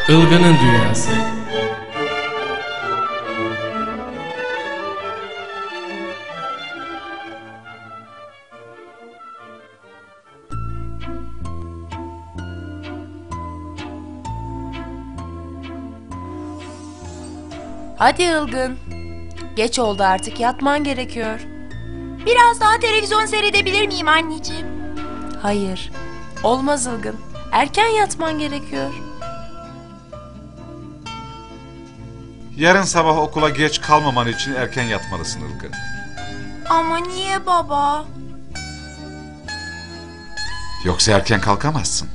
Ilgın'ın Dünyası. Hadi Ilgın. Geç oldu, artık yatman gerekiyor. Biraz daha televizyon seyredebilir miyim anneciğim? Hayır. Olmaz Ilgın. Erken yatman gerekiyor. Yarın sabah okula geç kalmaman için erken yatmalısın Ilgın. Ama niye baba? Yoksa erken kalkamazsın.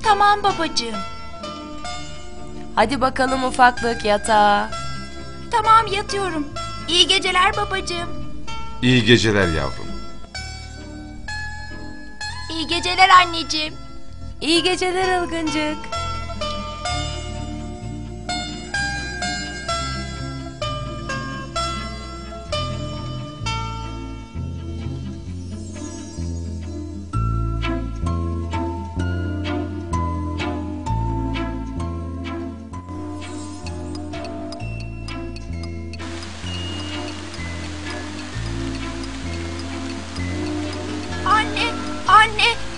Tamam babacığım. Hadi bakalım ufaklık, yatağa. Tamam, yatıyorum. İyi geceler babacığım. İyi geceler yavrum. İyi geceler anneciğim. İyi geceler Ilgıncık.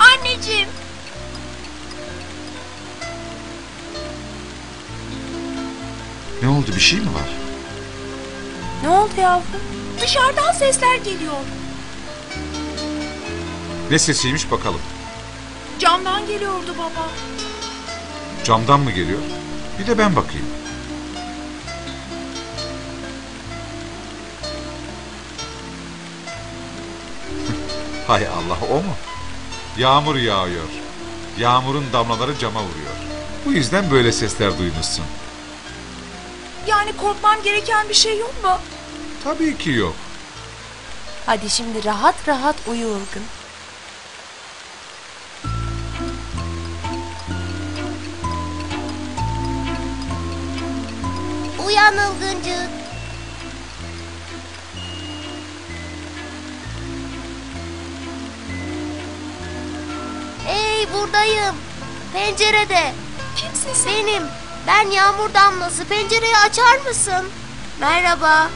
Anneciğim. Ne oldu, bir şey mi var? Ne oldu yavrum? Dışarıdan sesler geliyor. Ne sesiymiş bakalım. Camdan geliyordu baba. Camdan mı geliyor? Bir de ben bakayım. Hay Allah, o mu? Yağmur yağıyor. Yağmurun damlaları cama vuruyor. Bu yüzden böyle sesler duymuşsun. Yani korkmam gereken bir şey yok mu? Tabii ki yok. Hadi şimdi rahat rahat uyu Ilgın. Uyan Ilgıncık. Hey, buradayım. Pencerede. Kimsin sen? Benim. Ben Yağmur damlası. Pencereyi açar mısın? Merhaba.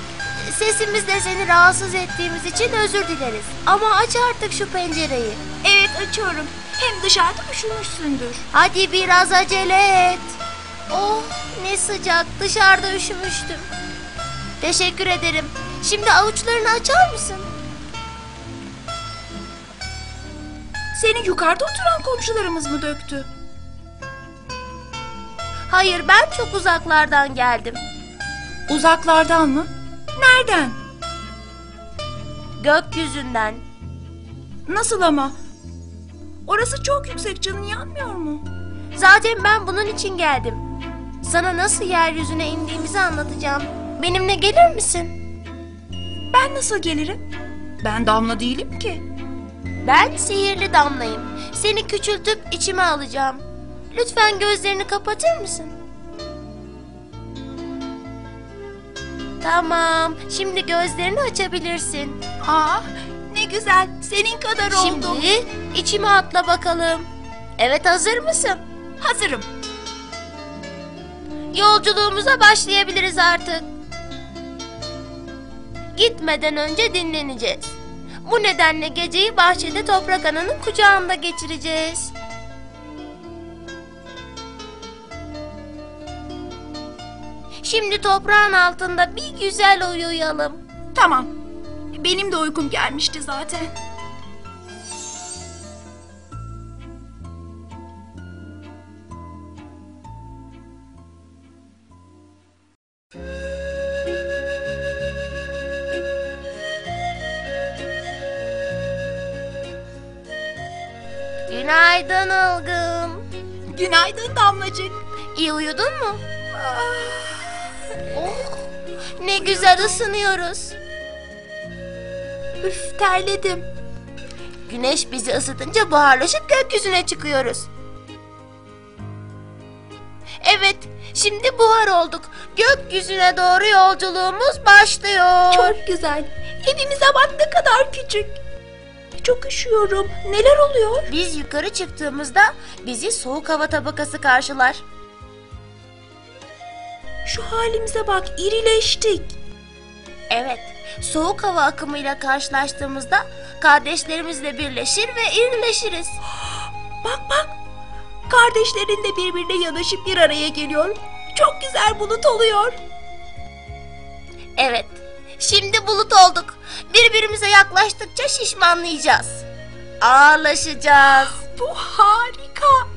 Sesimizle seni rahatsız ettiğimiz için özür dileriz. Ama aç artık şu pencereyi. Evet, açıyorum. Hem dışarıda üşümüşsündür. Hadi biraz acele et. Oh, ne sıcak. Dışarıda üşümüştüm. Teşekkür ederim. Şimdi avuçlarını açar mısın? Seni yukarıda oturan komşularımız mı döktü? Hayır, ben çok uzaklardan geldim. Uzaklardan mı? Nereden? Gökyüzünden. Nasıl ama? Orası çok yüksek, canın yanmıyor mu? Zaten ben bunun için geldim. Sana nasıl yeryüzüne indiğimizi anlatacağım. Benimle gelir misin? Ben nasıl gelirim? Ben damla değilim ki. Ben sihirli damlayım. Seni küçültüp içime alacağım. Lütfen gözlerini kapatır mısın? Tamam. Şimdi gözlerini açabilirsin. Aa, ne güzel. Senin kadar oldum. Şimdi içime atla bakalım. Evet, hazır mısın? Hazırım. Yolculuğumuza başlayabiliriz artık. Gitmeden önce dinleneceğiz. Bu nedenle geceyi bahçede toprak ananın kucağında geçireceğiz. Şimdi toprağın altında bir güzel uyuyalım. Tamam. Benim de uykum gelmişti zaten. Günaydın Ilgın. Günaydın Damlacık. İyi uyudun mu? Oh, ne güzel ısınıyoruz. Üf, terledim. Güneş bizi ısıtınca buharlaşıp gökyüzüne çıkıyoruz. Evet, şimdi buhar olduk. Gökyüzüne doğru yolculuğumuz başlıyor. Çok güzel. Evimize bak, ne kadar küçük. Çok üşüyorum. Neler oluyor? Biz yukarı çıktığımızda bizi soğuk hava tabakası karşılar. Şu halimize bak, irileştik. Evet, soğuk hava akımıyla karşılaştığımızda kardeşlerimizle birleşir ve irileşiriz. Bak bak, kardeşlerin de birbirine yanaşıp bir araya geliyor. Çok güzel bulut oluyor. Evet, şimdi bulut olduk. Birbirimize yaklaştıkça şişmanlayacağız. Ağırlaşacağız. Bu harika.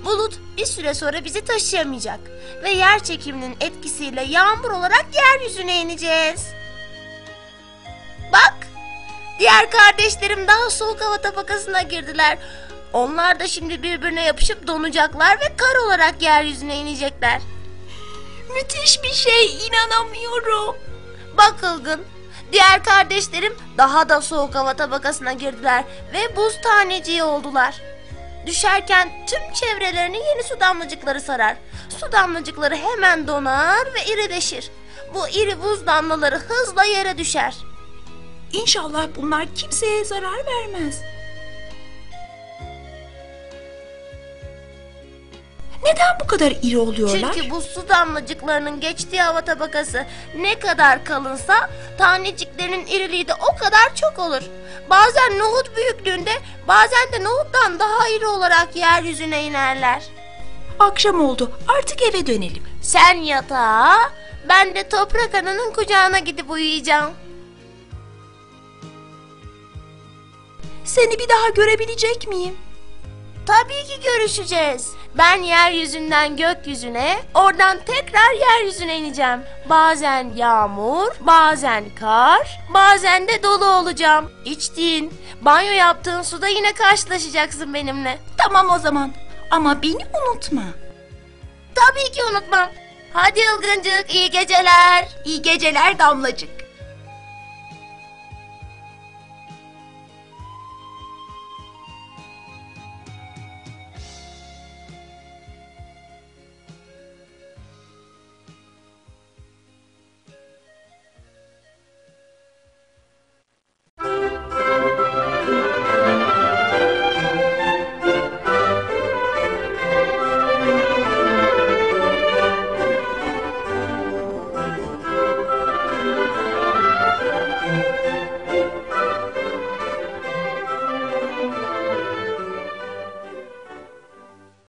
Bulut bir süre sonra bizi taşıyamayacak ve yer çekiminin etkisiyle yağmur olarak yeryüzüne ineceğiz. Bak, diğer kardeşlerim daha soğuk hava tabakasına girdiler. Onlar da şimdi birbirine yapışıp donacaklar ve kar olarak yeryüzüne inecekler. Müthiş bir şey, inanamıyorum. Bak Ilgın, diğer kardeşlerim daha da soğuk hava tabakasına girdiler ve buz taneciği oldular. Düşerken tüm çevrelerini yeni su damlacıkları sarar. Su damlacıkları hemen donar ve irileşir. Bu iri buz damlaları hızla yere düşer. İnşallah bunlar kimseye zarar vermez. Neden bu kadar iri oluyorlar? Çünkü bu su damlacıklarının geçtiği hava tabakası ne kadar kalınsa taneciklerinin iriliği de o kadar çok olur. Bazen nohut büyüklüğünde, bazen de nohuttan daha iri olarak yeryüzüne inerler. Akşam oldu, artık eve dönelim. Sen yatağa, ben de toprak ananın kucağına gidip uyuyacağım. Seni bir daha görebilecek miyim? Tabii ki görüşeceğiz. Ben yeryüzünden gökyüzüne, oradan tekrar yeryüzüne ineceğim. Bazen yağmur, bazen kar, bazen de dolu olacağım. İçtiğin, banyo yaptığın suda yine karşılaşacaksın benimle. Tamam o zaman, ama beni unutma. Tabii ki unutmam. Hadi Ilgıncık, iyi geceler. İyi geceler Damlacık.